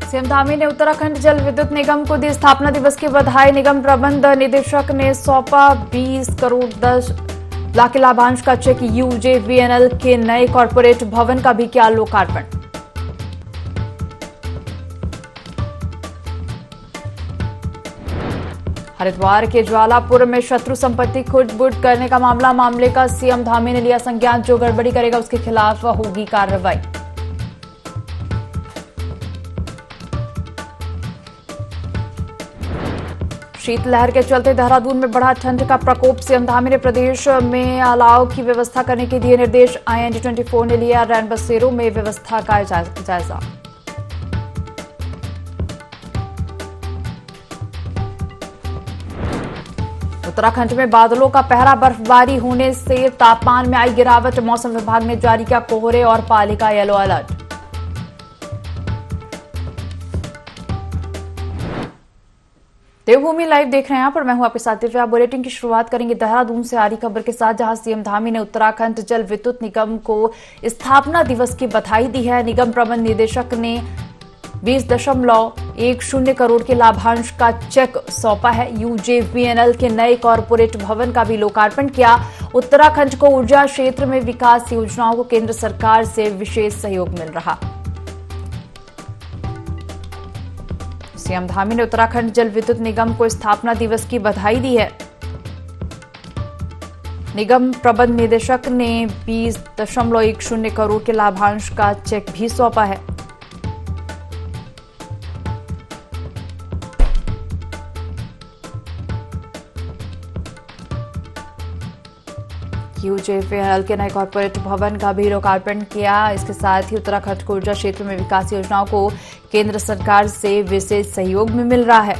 CM Dhami ने उत्तराखंड जल विद्युत निगम को दी स्थापना दिवस की बधाई। निगम प्रबंध निदेशक ने सौंपा 20 करोड़ 10 लाख के लाभांश का चेक। यूजेवीएनएल के नए कॉर्पोरेट भवन का भी किया लोकार्पण। हरिद्वार के ज्वालापुर में शत्रु संपत्ति खुट-बुट करने का मामले का सीएम धामी ने लिया संज्ञान। जो गड़बड़ी करेगा उसके खिलाफ होगी कार्रवाई। शीतलहर के चलते देहरादून में बढ़ा ठंड का प्रकोप। सीएम धामी ने प्रदेश में अलाव की व्यवस्था करने के दिए निर्देश। IND24 ने लिया रैन बसेरों में व्यवस्था का जायजा। उत्तराखंड में बादलों का पहरा, बर्फबारी होने से तापमान में आई गिरावट। मौसम विभाग ने जारी किया कोहरे और पाले का येलो अलर्ट। देवभूमि लाइव देख रहे हैं यहाँ पर, मैं हूं आपके साथ दिव्या। बुलेटिन की शुरुआत करेंगे देहरादून से आ रही खबर के साथ, जहां सीएम धामी ने उत्तराखंड जल विद्युत निगम को स्थापना दिवस की बधाई दी है। निगम प्रबंध निदेशक ने 20.10 करोड़ के लाभांश का चेक सौंपा है। यूजेवीएनएल के नए कॉर्पोरेट भवन का भी लोकार्पण किया। उत्तराखंड को ऊर्जा क्षेत्र में विकास योजनाओं को केंद्र सरकार से विशेष सहयोग मिल रहा। सीएम धामी ने उत्तराखंड जल विद्युत निगम को स्थापना दिवस की बधाई दी है। निगम प्रबंध निदेशक ने 20.10 करोड़ के लाभांश का चेक भी सौंपा है। यूजेवीएनएल के नए कॉर्पोरेट भवन का भी लोकार्पण किया। इसके साथ ही उत्तराखंड को ऊर्जा क्षेत्र में विकास योजनाओं को केंद्र सरकार से विशेष सहयोग भी मिल रहा है।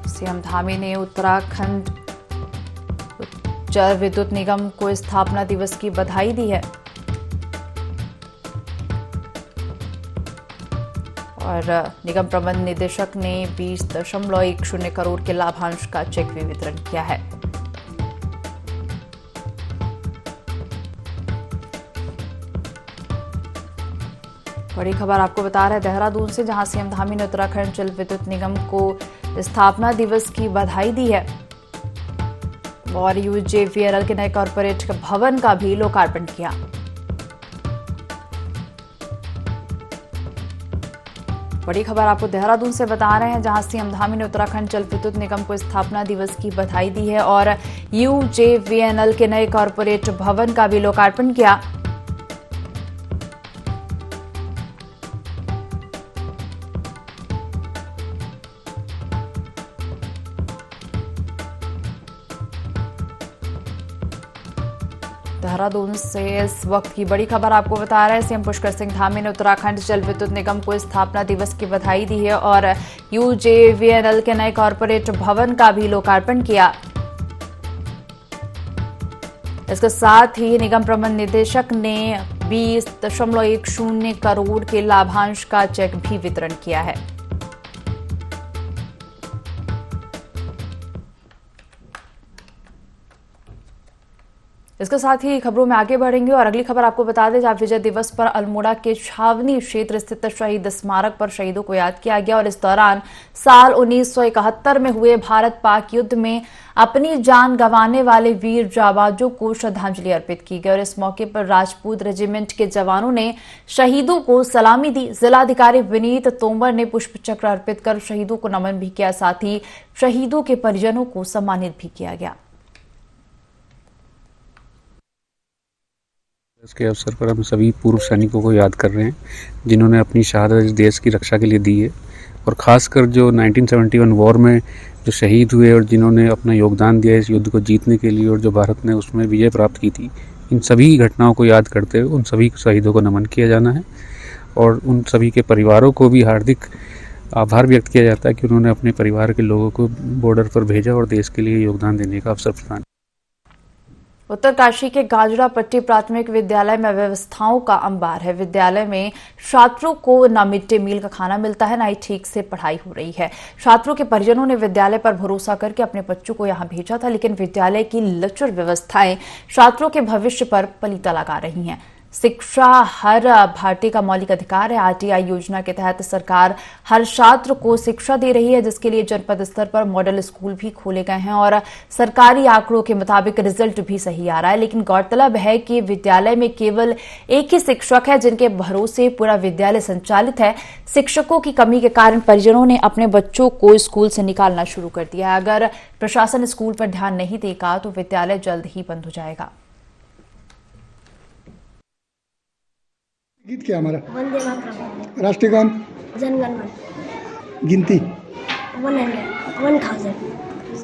सीएम धामी ने उत्तराखंड जल विद्युत निगम को स्थापना दिवस की बधाई दी है और निगम प्रबंध निदेशक ने 20.10 करोड़ के लाभांश का चेक भी वितरण किया है। बड़ी खबर आपको बता रहे हैं देहरादून से, जहां सीएम धामी ने उत्तराखंड जल विद्युत निगम को स्थापना दिवस की बधाई दी है और यूजेवीएनएल के नए कॉर्पोरेट भवन का भी लोकार्पण किया। बड़ी खबर आपको देहरादून से बता रहे हैं, जहां सीएम धामी ने उत्तराखंड जल विद्युत निगम को स्थापना दिवस की बधाई दी है और यूजेवीएनएल के नए कॉर्पोरेट भवन का भी लोकार्पण किया। देहरादून से इस वक्त की बड़ी खबर आपको बता रहे हैं, सीएम पुष्कर सिंह धामी ने उत्तराखंड जल विद्युत निगम को स्थापना दिवस की बधाई दी है और यूजेवीएनएल के नए कॉर्पोरेट भवन का भी लोकार्पण किया। इसके साथ ही निगम प्रबंध निदेशक ने 20.10 करोड़ के लाभांश का चेक भी वितरण किया है। इसके साथ ही खबरों में आगे बढ़ेंगे और अगली खबर आपको बता दें, जहां विजय दिवस पर अल्मोड़ा के छावनी क्षेत्र स्थित शहीद स्मारक पर शहीदों को याद किया गया और इस दौरान साल 1971 में हुए भारत पाक युद्ध में अपनी जान गंवाने वाले वीर जाबाजों को श्रद्धांजलि अर्पित की गई और इस मौके पर राजपूत रेजिमेंट के जवानों ने शहीदों को सलामी दी। जिलाधिकारी विनीत तोमर ने पुष्प चक्र अर्पित कर शहीदों को नमन भी किया, साथ ही शहीदों के परिजनों को सम्मानित भी किया गया। इसके अवसर पर हम सभी पूर्व सैनिकों को याद कर रहे हैं जिन्होंने अपनी शहादत देश की रक्षा के लिए दी है और ख़ासकर जो 1971 वॉर में जो शहीद हुए और जिन्होंने अपना योगदान दिया इस युद्ध को जीतने के लिए और जो भारत ने उसमें विजय प्राप्त की थी, इन सभी घटनाओं को याद करते हुए उन सभी शहीदों को नमन किया जाना है और उन सभी के परिवारों को भी हार्दिक आभार व्यक्त किया जाता है कि उन्होंने अपने परिवार के लोगों को बॉर्डर पर भेजा और देश के लिए योगदान देने का अवसर प्रदान। उत्तरकाशी के गाजरा पट्टी प्राथमिक विद्यालय में व्यवस्थाओं का अंबार है। विद्यालय में छात्रों को न मिड डे मील का खाना मिलता है, न ही ठीक से पढ़ाई हो रही है। छात्रों के परिजनों ने विद्यालय पर भरोसा करके अपने बच्चों को यहां भेजा था, लेकिन विद्यालय की लचर व्यवस्थाएं छात्रों के भविष्य पर पलीता लगा रही हैं। शिक्षा हर भारतीय का मौलिक अधिकार है। आरटीआई योजना के तहत सरकार हर छात्र को शिक्षा दे रही है, जिसके लिए जनपद स्तर पर मॉडल स्कूल भी खोले गए हैं और सरकारी आंकड़ों के मुताबिक रिजल्ट भी सही आ रहा है। लेकिन गौरतलब है कि विद्यालय में केवल एक ही शिक्षक है, जिनके भरोसे पूरा विद्यालय संचालित है। शिक्षकों की कमी के कारण परिजनों ने अपने बच्चों को स्कूल से निकालना शुरू कर दिया है। अगर प्रशासन स्कूल पर ध्यान नहीं देगा तो विद्यालय जल्द ही बंद हो जाएगा। गीत क्या हमारा? वंदे मातरम। राष्ट्रीय गान? जनगण मन। गिनती?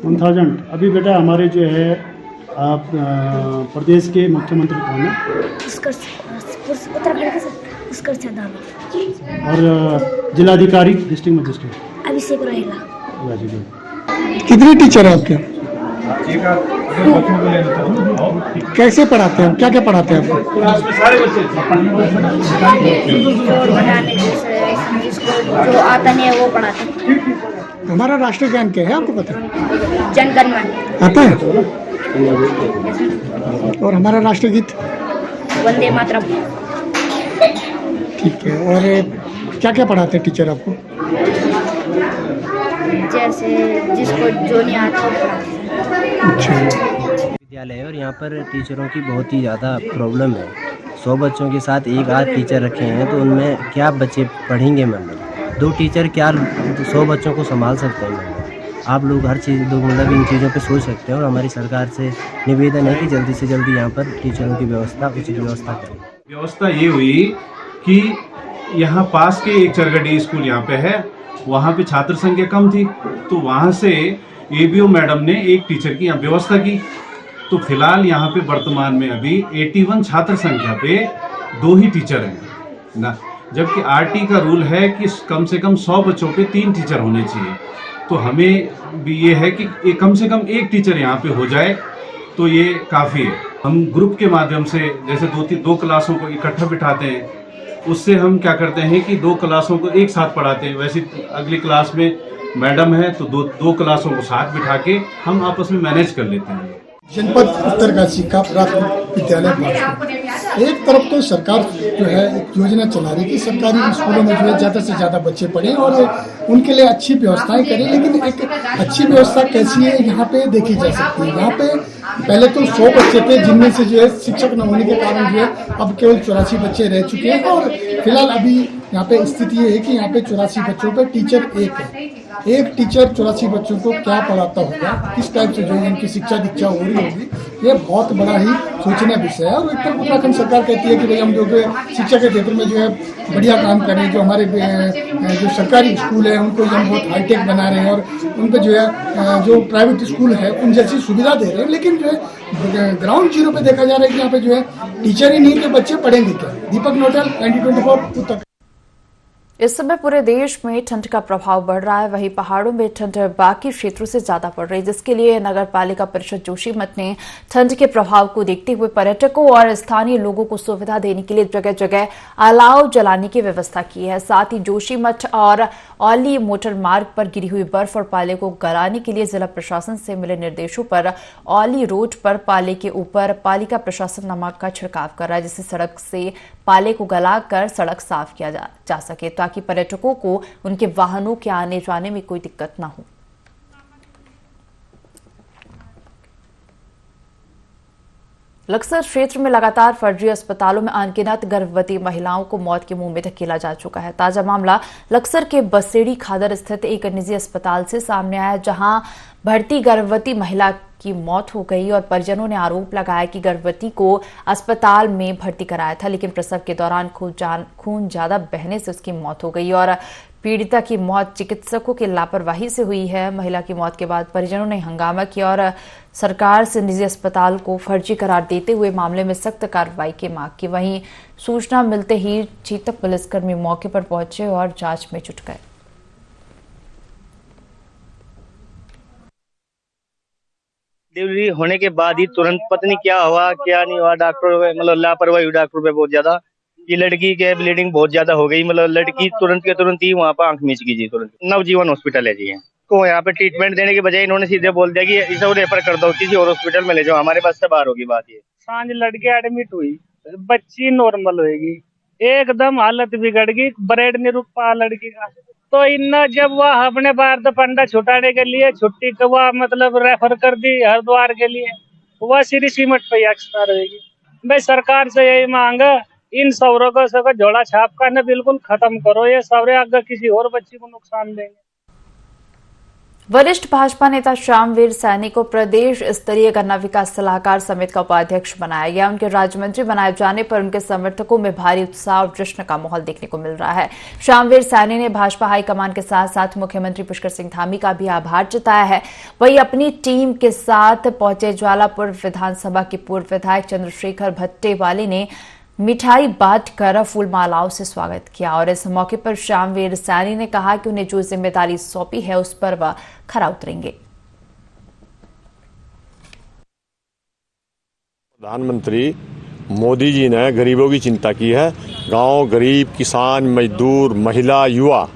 1000। अभी बेटा हमारे जो है आप प्रदेश के मुख्यमंत्री कौन है? उत्तराखंड के पुष्कर चौधरी। और जिलाधिकारी डिस्ट्रिक्ट मजिस्ट्रेट अभिषेक रोहिला। कितने टीचर हैं आपके? कैसे पढ़ाते हैं? क्या क्या पढ़ाते हैं आपको? बनाने जिसको जो आता नहीं है वो पढ़ाते हैं। हमारा राष्ट्रीय गान क्या है आपको पता है? जनगण मन आता है? और हमारा राष्ट्रीय गीत? वंदे मातरम। ठीक है। और क्या क्या पढ़ाते हैं टीचर आपको? जैसे जिसको जो नहीं आता वो पढ़ाते हैं। अच्छा। विद्यालय है और यहाँ पर टीचरों की बहुत ही ज़्यादा प्रॉब्लम है। 100 बच्चों के साथ एक आध टीचर रखे हैं तो उनमें क्या बच्चे पढ़ेंगे? मतलब 2 टीचर क्या 100 बच्चों को संभाल सकते हैं? मतलब आप लोग हर चीज़ मतलब इन चीज़ों पे सोच सकते हैं और हमारी सरकार से निवेदन है कि जल्दी से जल्दी यहाँ पर टीचरों की व्यवस्था उचित व्यवस्था करें। व्यवस्था ये हुई कि यहाँ पास के एक चरगडी स्कूल यहाँ पे है, वहाँ पे छात्र संख्या कम थी तो वहाँ से एबीओ मैडम ने एक टीचर की यहाँ व्यवस्था की। तो फिलहाल यहाँ पे वर्तमान में अभी 81 छात्र संख्या पे 2 ही टीचर हैं ना, जबकि आरटी का रूल है कि कम से कम 100 बच्चों पे 3 टीचर होने चाहिए। तो हमें भी ये है कि कम से कम एक टीचर यहाँ पे हो जाए तो ये काफ़ी है। हम ग्रुप के माध्यम से जैसे 2 क्लासों को इकट्ठा बिठाते हैं, उससे हम क्या करते हैं कि 2 क्लासों को एक साथ पढ़ाते हैं। वैसे अगली क्लास में मैडम है तो 2 क्लासों को साथ बिठा के हम आपस में मैनेज कर लेते हैं। जनपद उत्तरकाशी का प्राथमिक विद्यालय भाजपा। एक तरफ तो सरकार जो है एक योजना चला रही है कि सरकारी स्कूलों में जो है ज़्यादा से ज़्यादा बच्चे पढ़ें और उनके लिए अच्छी व्यवस्थाएं करें, लेकिन एक अच्छी व्यवस्था कैसी है यहाँ पे देखी जा सकती है। यहाँ पे पहले तो 100 बच्चे थे, जिनमें से जो है शिक्षक न होने के कारण जो है अब केवल 84 बच्चे रह चुके हैं और फिलहाल अभी यहाँ पे स्थिति ये है कि यहाँ पे 84 बच्चों पे टीचर एक है। एक टीचर 84 बच्चों को क्या पढ़ाता होगा, किस टाइप से जो है इनकी शिक्षा दीक्षा हो रही होगी, ये बहुत बड़ा ही सोचनीय विषय है। और एक तो उत्तराखंड सरकार कहती है कि भाई हम जो शिक्षा के क्षेत्र में जो है बढ़िया काम करें, जो हमारे जो सरकारी स्कूल है उनको हम बहुत हाईटेक बना रहे हैं और उन पर जो है जो प्राइवेट स्कूल है उन जैसी सुविधा दे रहे हैं, लेकिन जो है ग्राउंड जीरो पे देखा जा रहा है कि यहाँ पे जो है टीचर ही नहीं, के बच्चे पढ़ेंगे क्या? दीपक नोटल, 2024 उत्तर। इस समय पूरे देश में ठंड का प्रभाव बढ़ रहा है, वहीं पहाड़ों में ठंड बाकी क्षेत्रों से ज्यादा पड़ रही है, जिसके लिए नगर पालिका परिषद जोशीमठ ने ठंड के प्रभाव को देखते हुए पर्यटकों और स्थानीय लोगों को सुविधा देने के लिए जगह जगह अलाव जलाने की व्यवस्था की है। साथ ही जोशीमठ और औली मोटर मार्ग पर गिरी हुई बर्फ और पाले को गलाने के लिए जिला प्रशासन से मिले निर्देशों पर औली रोड पर पाले के ऊपर पालिका प्रशासन नमक का छिड़काव कर रहा है, जिससे सड़क से पाले को गलाकर सड़क साफ किया जा सके, ताकि पर्यटकों को उनके वाहनों के आने जाने में कोई दिक्कत न हो। लक्सर क्षेत्र में लगातार फर्जी अस्पतालों में अनगिनत गर्भवती महिलाओं को मौत के मुंह में धकेला जा चुका है। ताजा मामला लक्सर के बसेड़ी खादर स्थित एक निजी अस्पताल से सामने आया, जहां भर्ती गर्भवती महिला की मौत हो गई और परिजनों ने आरोप लगाया कि गर्भवती को अस्पताल में भर्ती कराया था, लेकिन प्रसव के दौरान खून ज्यादा बहने से उसकी मौत हो गई और पीड़िता की मौत चिकित्सकों की लापरवाही से हुई है। महिला की मौत के बाद परिजनों ने हंगामा किया और सरकार से निजी अस्पताल को फर्जी करार देते हुए मामले में सख्त कार्रवाई की मांग की। वहीं सूचना मिलते ही चीतक पुलिसकर्मी मौके पर पहुंचे और जांच में जुट गए। डिलीवरी होने के बाद ही तुरंत पता नहीं क्या हुआ क्या नहीं हुआ, डॉक्टर मतलब लापरवाही हुई डॉक्टर पे बहुत ज्यादा। ये लड़की के ब्लीडिंग बहुत ज्यादा हो गई, मतलब लड़की तुरंत के तुरंत ही वहाँ पर आंख मीच गई जी। तुरंत नवजीवन हॉस्पिटल है जी, को यहाँ पे ट्रीटमेंट देने के बजाय इन्होंने सीधे बोल दिया कि इसे रेफर कर दो किसी और हॉस्पिटल में ले जाओ, हमारे पास से बाहर होगी बात। ये सांझ लड़के एडमिट हुई बच्ची नॉर्मल होगी, एकदम हालत बिगड़ गई, ब्रेड नहीं रुक पा लड़की का। तो इन जब वह अपने बार पंडा छुटाने के लिए छुट्टी को वह मतलब रेफर कर दी हरिद्वार के लिए, वह श्री सीमट पे एक्सपायर होगी। भाई सरकार से यही मांग है, इन सौरों को सब झोला छाप का न बिल्कुल खत्म करो, ये सौरे अगर किसी और बच्ची को नुकसान देंगे। वरिष्ठ भाजपा नेता श्यामवीर सैनी को प्रदेश स्तरीय गन्ना विकास सलाहकार समिति का उपाध्यक्ष बनाया गया। उनके राज्य मंत्री बनाए जाने पर उनके समर्थकों में भारी उत्साह और जश्न का माहौल देखने को मिल रहा है। श्यामवीर सैनी ने भाजपा हाईकमान के साथ साथ मुख्यमंत्री पुष्कर सिंह धामी का भी आभार जताया है। वहीं अपनी टीम के साथ पहुंचे ज्वालापुर विधानसभा के पूर्व विधायक चंद्रशेखर भट्टेवाली ने मिठाई बांटकर फूल मालाओं से स्वागत किया और इस मौके पर श्यामवीर सैनी ने कहा कि उन्हें जो जिम्मेदारी सौंपी है उस पर वह खरा उतरेंगे। प्रधानमंत्री मोदी जी ने गरीबों की चिंता की है। गांव, गरीब, किसान, मजदूर, महिला, युवा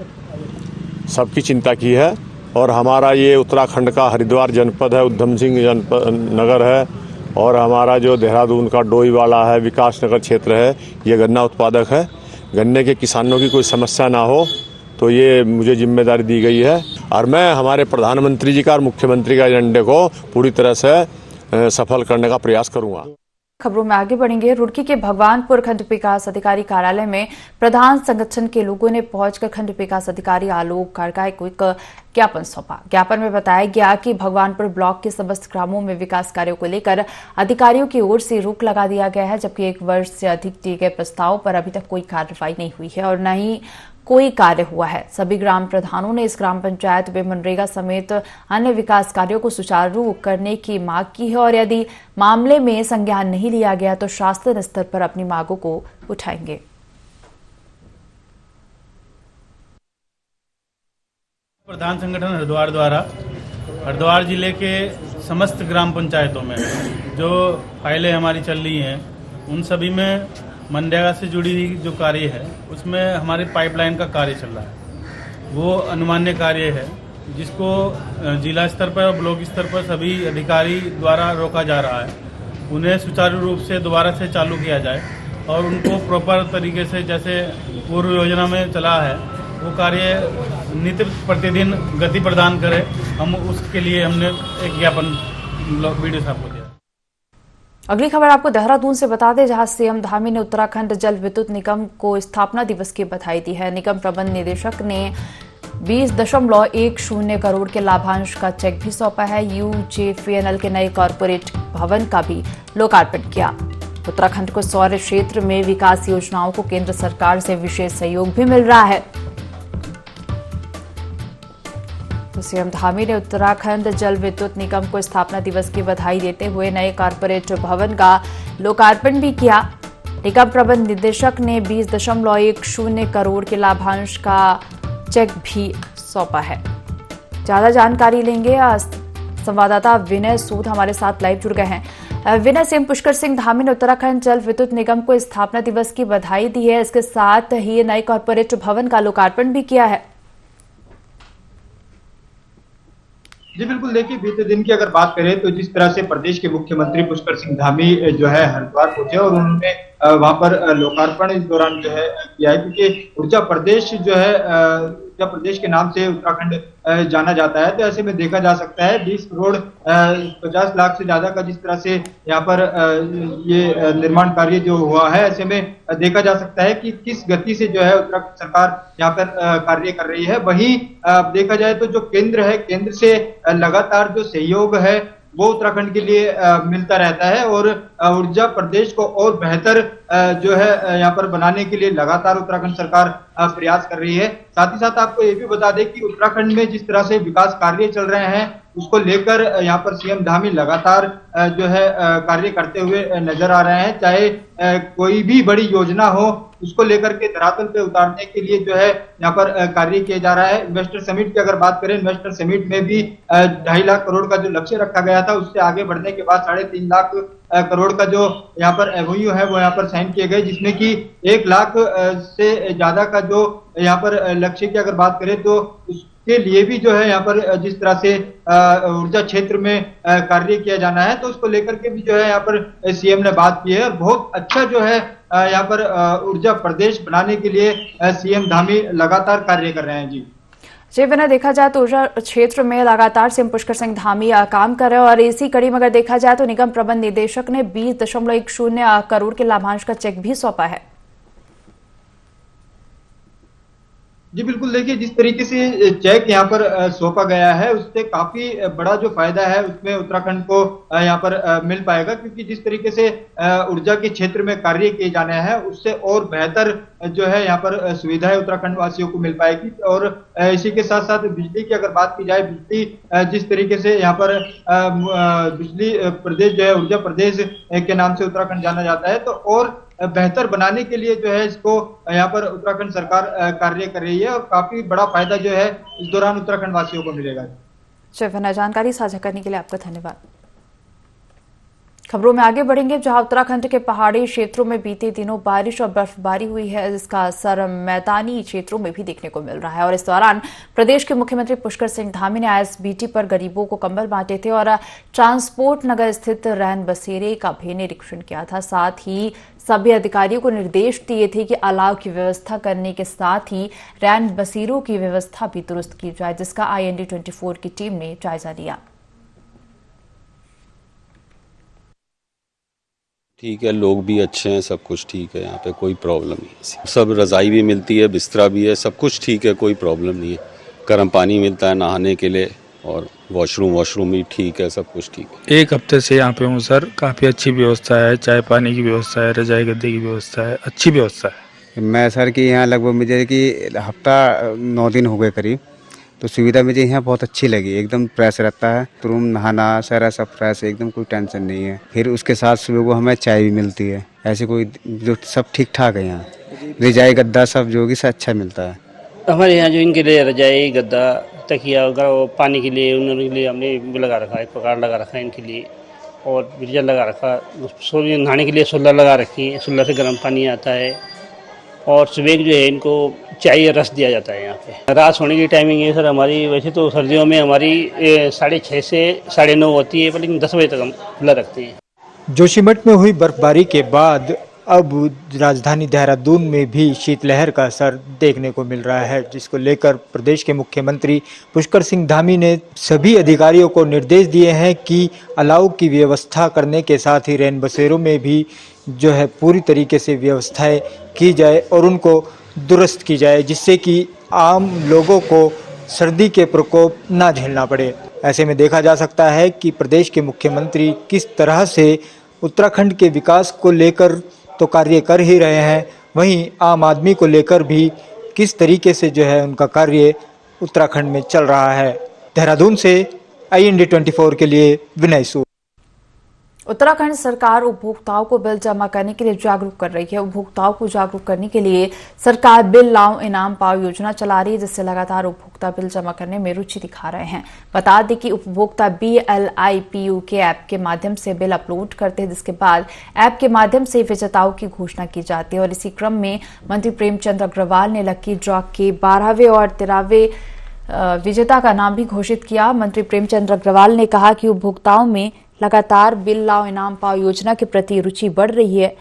सबकी चिंता की है। और हमारा ये उत्तराखंड का हरिद्वार जनपद है, उधम सिंह जनपद नगर है, और हमारा जो देहरादून का डोईवाला है, विकास नगर क्षेत्र है, ये गन्ना उत्पादक है। गन्ने के किसानों की कोई समस्या ना हो, तो ये मुझे जिम्मेदारी दी गई है और मैं हमारे प्रधानमंत्री जी का और मुख्यमंत्री का एजेंडे को पूरी तरह से सफल करने का प्रयास करूंगा। खबरों में आगे बढ़ेंगे। रुड़की के भगवानपुर खंड विकास अधिकारी कार्यालय में प्रधान संगठन के लोगों ने पहुंचकर खंड विकास अधिकारी आलोक खड़काए को एक ज्ञापन सौंपा। ज्ञापन में बताया गया कि भगवानपुर ब्लॉक के समस्त ग्रामों में विकास कार्यों को लेकर अधिकारियों की ओर से रोक लगा दिया गया है, जबकि 1 वर्ष से अधिक दिए गए प्रस्ताव पर अभी तक कोई कार्रवाई नहीं हुई है और न ही कोई कार्य हुआ है। सभी ग्राम प्रधानों ने इस ग्राम पंचायत में मनरेगा समेत अन्य विकास कार्यों को सुचारू करने की मांग की है और यदि मामले में संज्ञान नहीं लिया गया तो शासन स्तर पर अपनी मांगों को उठाएंगे। प्रधान संगठन हरिद्वार द्वारा हरिद्वार जिले के समस्त ग्राम पंचायतों में जो फाइलें हमारी चल रही हैं, उन सभी में मनरेगा से जुड़ी हुई जो कार्य है उसमें हमारे पाइपलाइन का कार्य चल रहा है। वो अनुमान्य कार्य है जिसको जिला स्तर पर और ब्लॉक स्तर पर सभी अधिकारी द्वारा रोका जा रहा है। उन्हें सुचारू रूप से दोबारा से चालू किया जाए और उनको प्रॉपर तरीके से जैसे पूर्व योजना में चला है वो कार्य नित्य प्रतिदिन गति प्रदान करे। हम उसके लिए हमने एक ज्ञापन वीडियो साहब को दिया। अगली खबर आपको देहरादून से बता दें, जहां सीएम धामी ने उत्तराखंड जल विद्युत निगम को स्थापना दिवस की बधाई दी है। निगम प्रबंध निदेशक ने 20.10 करोड़ के लाभांश का चेक भी सौंपा है। यूजेफीएनएल के नए कॉर्पोरेट भवन का भी लोकार्पण किया। उत्तराखंड को सौर क्षेत्र में विकास योजनाओं को केंद्र सरकार से विशेष सहयोग भी मिल रहा है। तो सीएम धामी ने उत्तराखंड जल विद्युत निगम को स्थापना दिवस की बधाई देते हुए नए कॉर्पोरेट भवन का लोकार्पण भी किया। निगम प्रबंध निदेशक ने 20.10 करोड़ के लाभांश का चेक भी सौंपा है। ज्यादा जानकारी लेंगे, संवाददाता विनय सूद हमारे साथ लाइव जुड़ गए हैं। विनय, सीएम पुष्कर सिंह धामी ने उत्तराखंड जल विद्युत निगम को स्थापना दिवस की बधाई दी है, इसके साथ ही नए कॉर्पोरेट भवन का लोकार्पण भी किया है। जी बिल्कुल, देखिए बीते दिन की अगर बात करें तो जिस तरह से प्रदेश के मुख्यमंत्री पुष्कर सिंह धामी जो है हरिद्वार पहुंचे और उन्होंने वहां पर लोकार्पण इस दौरान जो है किया है, क्योंकि ऊर्जा प्रदेश जो है ऊर्जा प्रदेश के नाम से उत्तराखंड जाना जाता है। तो ऐसे में देखा जा सकता है 20 करोड़ 50 लाख से ज्यादा का जिस तरह से यहाँ पर ये निर्माण कार्य जो हुआ है, ऐसे में देखा जा सकता है कि किस गति से जो है उत्तराखंड सरकार यहाँ पर कार्य कर रही है। वहीं देखा जाए तो जो केंद्र है, केंद्र से लगातार जो सहयोग है वो उत्तराखंड के लिए मिलता रहता है और ऊर्जा प्रदेश को और बेहतर जो है यहाँ पर बनाने के लिए लगातार उत्तराखंड सरकार प्रयास कर रही है। साथ ही साथ आपको ये भी बता दें कि उत्तराखंड में जिस तरह से विकास कार्य चल रहे हैं उसको लेकर यहाँ पर सीएम धामी लगातार जो है कार्य करते हुए नजर आ रहे हैं। चाहे कोई भी बड़ी योजना हो उसको लेकर के धरातल पे उतारने के लिए जो है यहाँ पर कार्य किया जा रहा है। इन्वेस्टर समिट की अगर बात करें, इन्वेस्टर समिट में भी 2.5 लाख करोड़ का जो लक्ष्य रखा गया था उससे आगे बढ़ने के बाद 3.5 लाख करोड़ का जो यहाँ पर एमओयू है वो यहाँ पर साइन किए गए, जिसमें कि 1 लाख से ज्यादा का जो यहाँ पर लक्ष्य की अगर बात करें तो के लिए भी जो है यहाँ पर जिस तरह से ऊर्जा क्षेत्र में कार्य किया जाना है, तो उसको लेकर के भी जो है यहाँ पर सीएम ने बात की है और बहुत अच्छा जो है यहाँ पर ऊर्जा प्रदेश बनाने के लिए सीएम धामी लगातार कार्य कर रहे हैं। जी जी बिना देखा जाए तो ऊर्जा क्षेत्र में लगातार सीएम पुष्कर सिंह धामी काम कर रहे हैं और इसी कड़ी में अगर देखा जाए तो निगम प्रबंध निदेशक ने 20.10 करोड़ के लाभांश का चेक भी सौंपा है। जी बिल्कुल, देखिए जिस तरीके से चेक यहाँ पर सौंपा गया है उससे काफी बड़ा जो फायदा है उसमें उत्तराखंड को यहाँ पर मिल पाएगा, क्योंकि जिस तरीके से ऊर्जा के क्षेत्र में कार्य किए जाने हैं उससे और बेहतर जो है यहाँ पर सुविधाएं उत्तराखंड वासियों को मिल पाएगी। और इसी के साथ साथ बिजली की अगर बात की जाए, बिजली जिस तरीके से यहाँ पर बिजली प्रदेश जो है ऊर्जा प्रदेश के नाम से उत्तराखंड जाना जाता है, तो और बेहतर बनाने के लिए जो है इसको यहाँ पर उत्तराखंड सरकार कार्य कर रही है और काफी बड़ा फायदा जो है इस दौरान उत्तराखंड वासियों को मिलेगा। शिवना, जानकारी साझा करने के लिए आपका धन्यवाद। खबरों में आगे बढ़ेंगे, जहां उत्तराखंड के पहाड़ी क्षेत्रों में बीते दिनों बारिश और बर्फबारी हुई है, जिसका असर मैदानी क्षेत्रों में भी देखने को मिल रहा है। और इस दौरान प्रदेश के मुख्यमंत्री पुष्कर सिंह धामी ने आईएसबीटी पर गरीबों को कंबल बांटे थे और ट्रांसपोर्ट नगर स्थित रैन बसेरे का भी निरीक्षण किया था। साथ ही सभी अधिकारियों को निर्देश दिए थे कि अलाव की व्यवस्था करने के साथ ही रैन बसेरों की व्यवस्था भी दुरुस्त की जाए, जिसका IND24 की टीम ने जायजा लिया। ठीक है, लोग भी अच्छे हैं, सब कुछ ठीक है, यहाँ पे कोई प्रॉब्लम नहीं। सब रज़ाई भी मिलती है, बिस्तरा भी है, सब कुछ ठीक है, कोई प्रॉब्लम नहीं है। गर्म पानी मिलता है नहाने के लिए और वॉशरूम भी ठीक है, सब कुछ ठीक है। 1 हफ्ते से यहाँ पे हूँ सर, काफ़ी अच्छी व्यवस्था है, चाय पानी की व्यवस्था है, रजाई गद्दे की व्यवस्था है, अच्छी व्यवस्था है। मैं सर कि यहाँ लगभग मुझे कि हफ्ता 9 दिन हो गए करीब, तो सुविधा मुझे यहाँ बहुत अच्छी लगी। एकदम फ्रेश रहता है, रूम नहाना सारा सब फ्रेश है, एकदम कोई टेंशन नहीं है। फिर उसके साथ सुबह को हमें चाय भी मिलती है, ऐसे कोई जो सब ठीक ठाक है यहाँ। रजाई गद्दा सब जो कि अच्छा मिलता है। हमारे यहाँ जो इनके लिए रजाई गद्दा तकिया वगैरह पानी के लिए उन्होंने के लिए हमने लगा रखा है, पगार लगा रखा है इनके लिए, और बिरजा लगा रखा, नहाने के लिए सोलर लगा रखी है, सोलर से गर्म पानी आता है। और सुबह जो है इनको चाय रस दिया जाता है। यहाँ पे रात सोने की टाइमिंग है सर हमारी, वैसे तो सर्दियों में हमारी 6:30 से 9:30 होती है, लेकिन 10 बजे तक हम खुला रखते हैं। जोशीमठ में हुई बर्फबारी के बाद अब राजधानी देहरादून में भी शीतलहर का असर देखने को मिल रहा है, जिसको लेकर प्रदेश के मुख्यमंत्री पुष्कर सिंह धामी ने सभी अधिकारियों को निर्देश दिए हैं कि अलाव की व्यवस्था करने के साथ ही रैन बसेरों में भी जो है पूरी तरीके से व्यवस्थाएं की जाए और उनको दुरुस्त की जाए, जिससे कि आम लोगों को सर्दी के प्रकोप ना झेलना पड़े। ऐसे में देखा जा सकता है कि प्रदेश के मुख्यमंत्री किस तरह से उत्तराखंड के विकास को लेकर तो कार्य कर ही रहे हैं, वहीं आम आदमी को लेकर भी किस तरीके से जो है उनका कार्य उत्तराखंड में चल रहा है। देहरादून से IND24 के लिए विनय सूद। उत्तराखंड सरकार उपभोक्ताओं को बिल जमा करने के लिए जागरूक कर रही है। उपभोक्ताओं को जागरूक करने के लिए सरकार बिल लाओ इनाम पाओ योजना चला रही है, जिससे लगातार उपभोक्ता बिल जमा करने में रुचि दिखा रहे हैं। बता दें कि उपभोक्ता BLIPU के ऐप के माध्यम से बिल अपलोड करते हैं, जिसके बाद ऐप के माध्यम से विजेताओं की घोषणा की जाती है। और इसी क्रम में मंत्री प्रेमचंद अग्रवाल ने लकी ड्रॉ के 12वें और 13वें विजेता का नाम भी घोषित किया। मंत्री प्रेमचंद अग्रवाल ने कहा कि उपभोक्ताओं में लगातार बिल लाओ इनाम पाओ योजना के प्रति रुचि बढ़ रही है।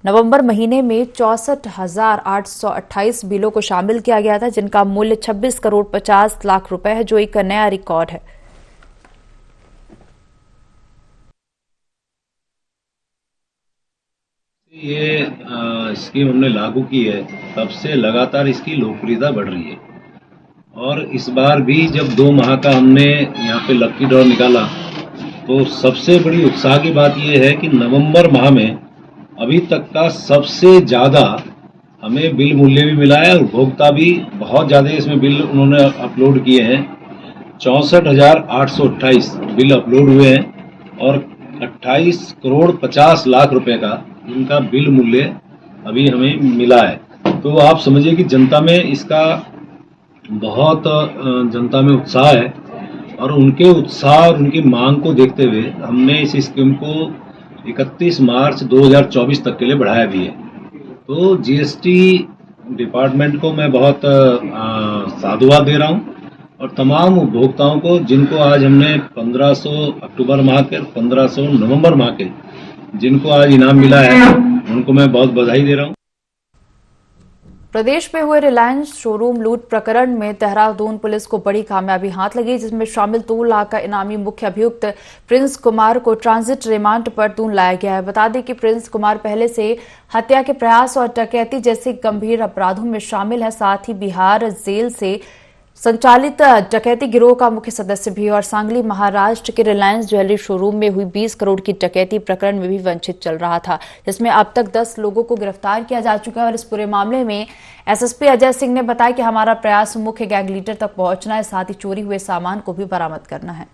नवंबर महीने में 64,828 बिलों को शामिल किया गया था, जिनका मूल्य 26 करोड़ 50 लाख रुपए है, जो एक नया रिकॉर्ड है। ये स्कीम हमने लागू की है, तब से लगातार इसकी लोकप्रियता बढ़ रही है। और इस बार भी जब 2 माह का हमने यहाँ पे लकी ड्रॉ निकाला, तो सबसे बड़ी उत्साह की बात यह है कि नवंबर माह में अभी तक का सबसे ज़्यादा हमें बिल मूल्य भी मिला है और उपभोक्ता भी बहुत ज़्यादा इसमें बिल उन्होंने अपलोड किए हैं। 64,828 बिल अपलोड हुए हैं और 28 करोड़ 50 लाख रुपए का इनका बिल मूल्य अभी हमें मिला है। तो आप समझिए कि जनता में इसका बहुत जनता में उत्साह है और उनके उत्साह और उनकी मांग को देखते हुए हमने इस स्कीम को 31 मार्च 2024 तक के लिए बढ़ाया भी है। तो GST डिपार्टमेंट को मैं बहुत साधुवाद दे रहा हूँ और तमाम उपभोक्ताओं को जिनको आज हमने 1500 अक्टूबर माह के 1500 नवंबर माह के जिनको आज इनाम मिला है उनको मैं बहुत बधाई दे रहा हूँ। प्रदेश में हुए रिलायंस शोरूम लूट प्रकरण में देहरादून पुलिस को बड़ी कामयाबी हाथ लगी, जिसमें शामिल 2 लाख का इनामी मुख्य अभियुक्त प्रिंस कुमार को ट्रांजिट रिमांड पर दून लाया गया है। बता दें कि प्रिंस कुमार पहले से हत्या के प्रयास और डकैती जैसे गंभीर अपराधों में शामिल है। साथ ही बिहार जेल से संचालित डकैती गिरोह का मुख्य सदस्य भी और सांगली महाराष्ट्र के रिलायंस ज्वेलरी शोरूम में हुई 20 करोड़ की डकैती प्रकरण में भी वंचित चल रहा था, जिसमें अब तक 10 लोगों को गिरफ्तार किया जा चुका है। और इस पूरे मामले में एसएसपी अजय सिंह ने बताया कि हमारा प्रयास मुख्य गैंग लीडर तक पहुंचना है, साथ ही चोरी हुए सामान को भी बरामद करना है।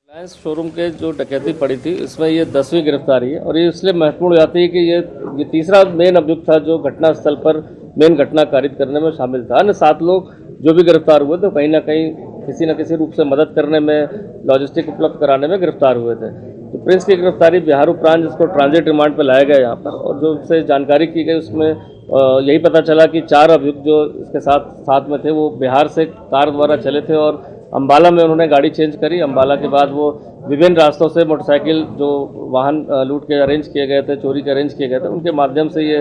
रिलायंस शोरूम के जो डकैती पड़ी थी इसमें ये 10वीं गिरफ्तारी है और ये इसलिए महत्वपूर्ण हो जाती है कि ये तीसरा मेन अभियुक्त था जो घटना स्थल पर मेन घटना कारित करने में शामिल था। अन्य 7 लोग जो भी गिरफ्तार हुए तो कहीं ना कहीं किसी न किसी रूप से मदद करने में, लॉजिस्टिक उपलब्ध कराने में गिरफ्तार हुए थे। तो प्रिंस की गिरफ्तारी बिहार उपरांत जिसको ट्रांजिट रिमांड पर लाया गया यहाँ पर, और जो उससे जानकारी की गई उसमें यही पता चला कि 4 अभियुक्त जो इसके साथ में थे वो बिहार से कार द्वारा चले थे और अम्बाला में उन्होंने गाड़ी चेंज करी। अम्बाला के बाद वो विभिन्न रास्तों से मोटरसाइकिल जो वाहन लूट के अरेंज किए गए थे, चोरी के अरेंज किए गए थे, उनके माध्यम से ये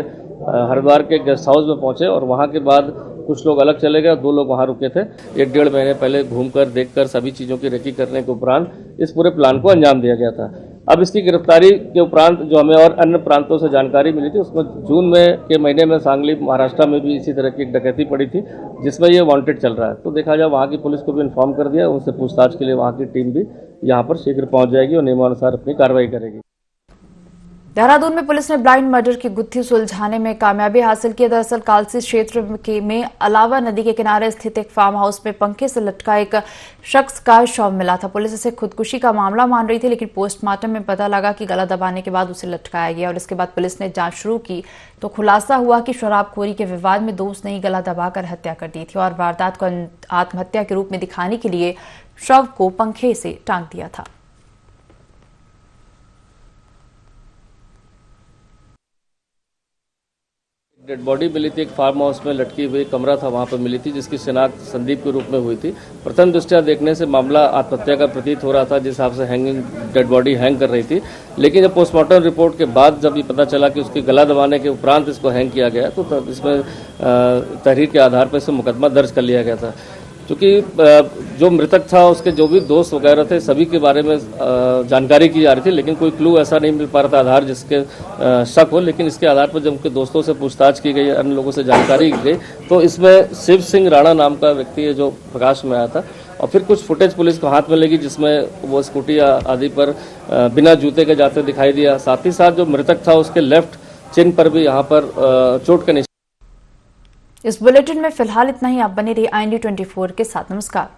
हरिद्वार के गेस्ट हाउस में पहुंचे और वहां के बाद कुछ लोग अलग चले गए, 2 लोग वहां रुके थे। 1-1.5 महीने पहले घूमकर देखकर सभी चीज़ों की रेकी करने के उपरांत इस पूरे प्लान को अंजाम दिया गया था। अब इसकी गिरफ्तारी के उपरांत जो हमें और अन्य प्रांतों से जानकारी मिली थी उसमें जून के महीने में सांगली महाराष्ट्र में भी इसी तरह की एक डकैती पड़ी थी जिसमें ये वांटेड चल रहा है। तो देखा जाए वहाँ की पुलिस को भी इन्फॉर्म कर दिया, उनसे पूछताछ के लिए वहाँ की टीम भी यहाँ पर शीघ्र पहुँच जाएगी और नियमानुसार अपनी कार्रवाई करेगी। देहरादून में पुलिस ने ब्लाइंड मर्डर की गुत्थी सुलझाने में कामयाबी हासिल की। दरअसल कालसी क्षेत्र में अलावा नदी के किनारे स्थित एक फार्म हाउस में पंखे से लटका एक शख्स का शव मिला था। पुलिस इसे खुदकुशी का मामला मान रही थी, लेकिन पोस्टमार्टम में पता लगा कि गला दबाने के बाद उसे लटकाया गया और इसके बाद पुलिस ने जांच शुरू की तो खुलासा हुआ कि शराबखोरी के विवाद में दोस्त ने गला दबाकर हत्या कर दी थी और वारदात को आत्महत्या के रूप में दिखाने के लिए शव को पंखे से टांग दिया था। डेड बॉडी मिली थी, एक फार्म हाउस में लटकी हुई कमरा था वहां पर मिली थी, जिसकी शिनाख्त संदीप के रूप में हुई थी। प्रथम दृष्टया देखने से मामला आत्महत्या का प्रतीत हो रहा था, जिस हिसाब से हैंगिंग डेड बॉडी हैंग कर रही थी। लेकिन जब पोस्टमार्टम रिपोर्ट के बाद जब ये पता चला कि उसकी गला दबाने के उपरांत इसको हैंग किया गया तो इसमें तहरीर के आधार पर इसे मुकदमा दर्ज कर लिया गया था। क्योंकि जो मृतक था उसके जो भी दोस्त वगैरह थे सभी के बारे में जानकारी की जा रही थी, लेकिन कोई क्लू ऐसा नहीं मिल पा रहा था आधार जिसके शक हो। लेकिन इसके आधार पर जब उनके दोस्तों से पूछताछ की गई, अन्य लोगों से जानकारी की गई, तो इसमें शिव सिंह राणा नाम का व्यक्ति है जो प्रकाश में आया था। और फिर कुछ फुटेज पुलिस को हाथ में लगी जिसमें वो स्कूटी आदि पर बिना जूते के जाते दिखाई दिया। साथ ही साथ जो मृतक था उसके लेफ्ट चिन पर भी यहाँ पर चोट के निशान। इस बुलेटिन में फिलहाल इतना ही। आप बने रहिए IND 24 के साथ। नमस्कार।